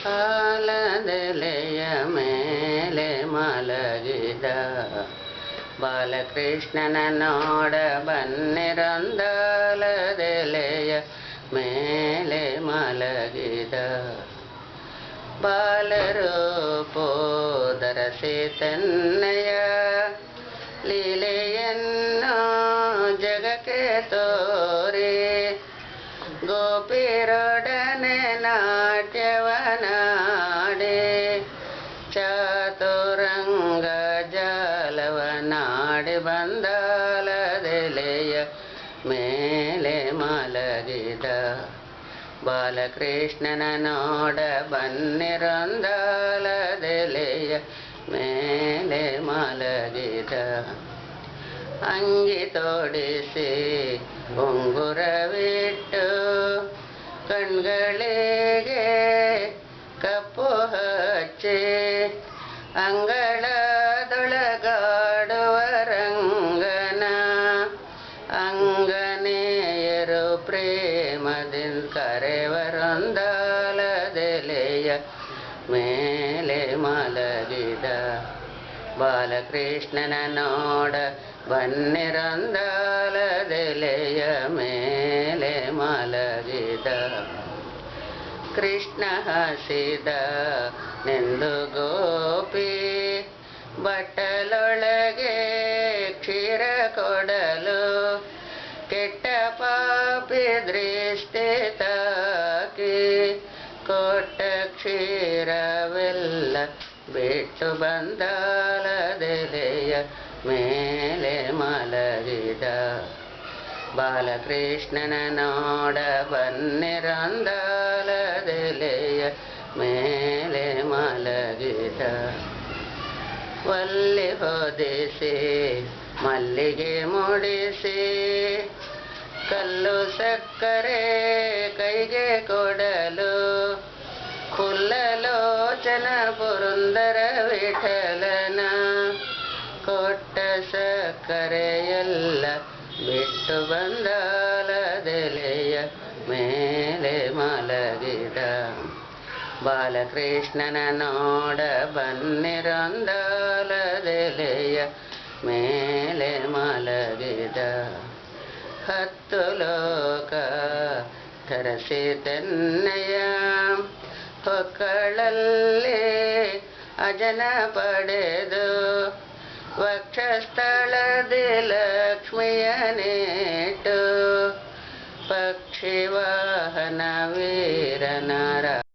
ಆಲದೆಲೆಯ ಮೇಲೆ ಮಲಗಿದ ಬಾಲಕೃಷ್ಣನ ನೋಡ ಬನ್ನಿರಂದಾಲದೆಲೆಯ ಮೇಲೆ ಮಲಗಿದ ಬಾಲರೂಪೋದರಸಿ ತನ್ನಯ ಲೀಲೆಯನ್ನು ಜಗಕ್ಕೆ ತೋರಿ ಗೋಪಿರೊಡನೆ ನಾಟ್ಯವನಾಡಿ ಚಾತುರಂಗ ಜಾಲವನಾಡಿ ಬಂದಾಲದೆಲೆಯ ಮೇಲೆ ಮಲಗಿದ ಬಾಲಕೃಷ್ಣನ ನೋಡ ಬನ್ನಿರಂದಾಲದೆಲೆಯ ಮೇಲೆ ಮಲಗಿದ ಅಂಗಿ ತೋಡಿಸಿ ಉಂಗುರವಿಟ್ಟು ಕಣ್ಗಳಿಗೆ ಕಪ್ಪು ಹಚ್ಚಿ ಅಂಗಳದೊಳಗಾಡುವ ರಂಗನ ಅಂಗನೆಯರು ಪ್ರೇಮದಿಂದ ಕರೆವರೊಂದಾಲದೆಲೆಯ ಮೇಲೆ ಮಲಗಿದ ಬಾಲಕೃಷ್ಣನ ನೋಡ ಬನ್ನಿರಂದಾಲದೆಲೆಯ ಮೇಲೆ ಮಲಗಿದ ಕೃಷ್ಣ ಹಸಿದ ನೆಂದು ಗೋಪಿ ಬಟ್ಟಲೊಳಗೆ ಕ್ಷೀರ ಕೊಡಲು ಕೆಟ್ಟ ಪಾಪಿ ದೃಷ್ಟಿ ತಾಕಿ ಕೊಟ್ಟ ಕ್ಷೀರವೆಲ್ಲ ಬಿಟ್ಟು ಬಂದಾಲದೆಲೆಯ ಮೇಲೆ ಮಲಗಿದ ಬಾಲಕೃಷ್ಣನ ನೋಡ ಬನ್ನಿರಂದಾಲದೆಲೆಯ ಮೇಲೆ ಮಲಗಿದ ವಲ್ಲಿ ಹೊದಿಸಿ ಮಲ್ಲಿಗೆ ಮುಡಿಸಿ ಕಲ್ಲು ಸಕ್ಕರೆ ಕೈಗೆ ಕೊಡಲು ಫುಲ್ಲಲೋಚನ ಪುರಂದರ ವಿಠಲನ ಕೊಟ್ಟ ಸಕ್ಕರೆಯೆಲ್ಲ ಬಿಟ್ಟು ಬಂದಾಲದೆಲೆಯ ಮೇಲೆ ಮಲಗಿದ ಬಾಲಕೃಷ್ಣನ ನೋಡ ಬನ್ನಿರಂದಾಲದೆಲೆಯ ಮೇಲೆ ಮಲಗಿದ ಹತ್ತು ಲೋಕ ಧರಿಸಿ ತನ್ನಯ ಹೊಕ್ಕಳಲ್ಲಿ ಅಜನ ಪಡೆದು ವಕ್ಷಸ್ಥಳದಿ ಲಕ್ಷ್ಮಿಯ ನೇಟು ಪಕ್ಷಿವಾಹನ ವೀರನರ